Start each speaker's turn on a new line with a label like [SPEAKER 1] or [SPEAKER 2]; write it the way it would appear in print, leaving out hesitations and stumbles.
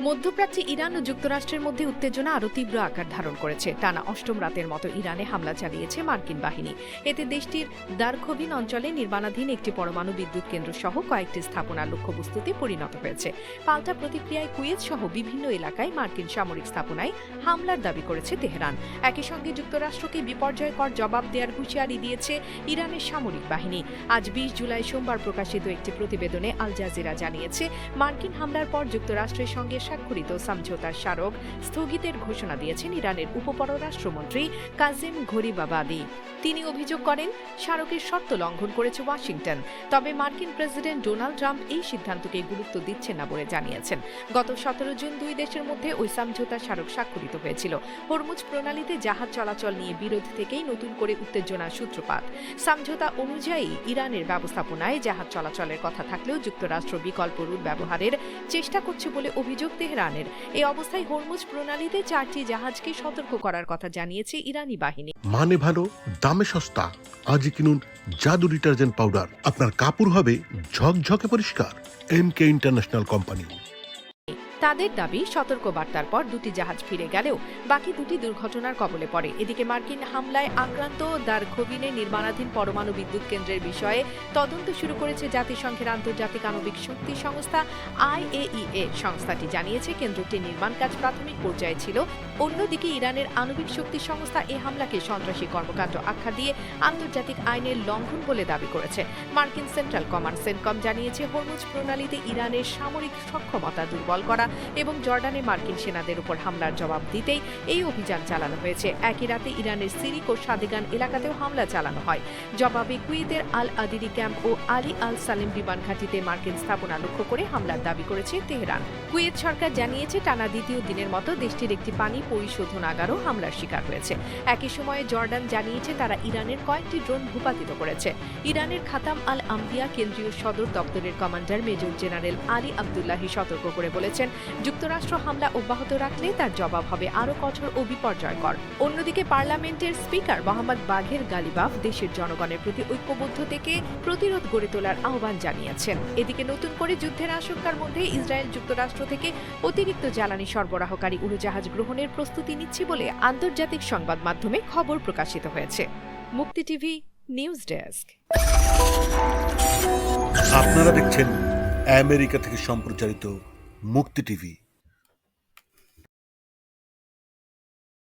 [SPEAKER 1] মধ্যপ্রাচ্যে ইরান ও যুক্তরাষ্ট্রের মধ্যে উত্তেজনা আরও তীব্র আকার ধারণ করেছে। টানা অষ্টম রাতের মতো ইরানে হামলা চালিয়েছে মার্কিন বাহিনী। এতে দেশটির দারখোবিন অঞ্চলে নির্মাণাধীন একটি পরমাণু বিদ্যুৎ কেন্দ্র সহ কয়েকটি স্থাপনা লক্ষ্যবস্তুতে পরিণত হয়েছে। পাল্টা প্রতিক্রিয়ায় কুয়েত সহ বিভিন্ন এলাকায় মার্কিন সামরিক স্থাপনায় হামলার দাবি করেছে তেহরান। একই সঙ্গে যুক্তরাষ্ট্রকে বিপর্যয়কর জবাব দেওয়ার হুঁশিয়ারি দিয়েছে ইরানের সামরিক বাহিনী। আজ 20 জুলাই সোমবার প্রকাশিত একটি প্রতিবেদনে আল জাজিরা জানিয়েছে, মার্কিন হামলার পর যুক্তরাষ্ট্রের সঙ্গে স্বাক্ষরিত সমঝোতার স্মারক স্থগিতের ঘোষণা দিয়েছেন ইরানের উপপররাষ্ট্রমন্ত্রী কাজেম ঘরিবাবাদি। তিনি অভিযোগ করেন, স্মারকের শর্ত লঙ্ঘন করেছে ওয়াশিংটন। তবে মার্কিন প্রেসিডেন্ট ডোনাল্ড ট্রাম্প এই সিদ্ধান্তকে গুরুত্ব দিচ্ছেন না বলে জানিয়েছেন। গত 17 জুন দুই দেশের মধ্যে ওই সমঝোতা স্মারক স্বাক্ষরিত হয়েছিল। হরমুজ প্রণালীতে জাহাজ চলাচল নিয়ে বিরোধ থেকেই নতুন করে উত্তেজনার সূত্রপাত। সমঝোতা অনুযায়ী ইরানের ব্যবস্থাপনায় জাহাজ চলাচলের কথা থাকলেও যুক্তরাষ্ট্র বিকল্প রুট ব্যবহারের চেষ্টা করছে বলে অভিযোগ তেহরানের। এই অবস্থায় হরমুজ প্রণালীতে 4টি জাহাজকে সতর্ক করার কথা জানিয়েছে ইরানি বাহিনী।
[SPEAKER 2] মানে ভালো, দামে সস্তা। আজই কিনুন জাদু ডিটারজেন্ট পাউডার। আপনার কাপড় হবে ঝকঝকে পরিষ্কার। এমকে ইন্টারন্যাশনাল কোম্পানি।
[SPEAKER 1] তাদের দাবি, সতর্ক বার্তার পর 2টি জাহাজ ফিরে গেলেও বাকি 2টি দুর্ঘটনার কবলে পড়ে। এদিকে মার্কিন হামলায় আক্রান্ত দারখোবিনে নির্মাণাধীন পরমাণু বিদ্যুৎ কেন্দ্রের বিষয়ে তদন্ত শুরু করেছে জাতিসংঘের আন্তর্জাতিক আণবিক শক্তি সংস্থা IAEA। সংস্থাটি জানিয়েছে, কেন্দ্রটির নির্মাণ কাজ প্রাথমিক পর্যায়ে ছিল। অন্যদিকে ইরানের আণবিক শক্তি সংস্থা এই হামলাকে সন্ত্রাসী কর্মকাণ্ড আখ্যা দিয়ে আন্তর্জাতিক আইনের লঙ্ঘন বলে দাবি করেছে। মার্কিন সেন্ট্রাল কমান্ড সেন্টকম জানিয়েছে, হরমুজ প্রণালীতে ইরানের সামরিক সক্ষমতা দুর্বল করা এবং জর্ডানে মার্কিন সেনাদের উপর হামলার জবাব দিতেই এই অভিযান চালানো হয়েছে। একই রাতে ইরানের সিরিক ও সাদেগান এলাকাতেও হামলা চালানো হয়। জবাবে কুয়েতের আল আদিরি ক্যাম্প ও আলী আল সালেম বিমান ঘাঁটিতে মার্কিন স্থাপনা লক্ষ্য করে হামলার দাবি করেছে তেহরান। কুয়েত সরকার জানিয়েছে, টানা দ্বিতীয় দিনের মতো দেশটির একটি পানি পরিশোধনাগারও হামলার শিকার হয়েছে। একই সময়ে জর্ডান জানিয়েছে, তারা ইরানের কয়েকটি ড্রোন ভূপাতিত করেছে। ইরানের খাতাম আল আম্বিয়া কেন্দ্রীয় সদর দপ্তরের commander major general Ali Abdullahi সতর্ক করে বলেছেন, যুক্তরাষ্ট্র হামলা অব্যাহত রাখলে তার জবাব হবে আরও কঠোর ও বিপর্যয়কর। অন্যদিকে পার্লামেন্টের স্পিকার মোহাম্মদ বাঘের গালিবাফ দেশের জনগণের প্রতি ঐক্যবদ্ধ থেকে প্রতিরোধ গড়ে তোলার আহ্বান জানিয়েছেন। এদিকে নতুন করে যুদ্ধের আশঙ্কার মধ্যে ইসরায়েল যুক্তরাষ্ট্র থেকে অতিরিক্ত জ্বালানি সরবরাহকারী উড়োজাহাজ গ্রহণের প্রস্তুতি নিচ্ছে বলে আন্তর্জাতিক সংবাদ মাধ্যমে খবর প্রকাশিত হয়েছে। মুক্তি টিভি নিউজ ডেস্ক।
[SPEAKER 2] আপনারা দেখছেন আমেরিকা থেকে সম্প্রচারিত মুক্তি টিভি।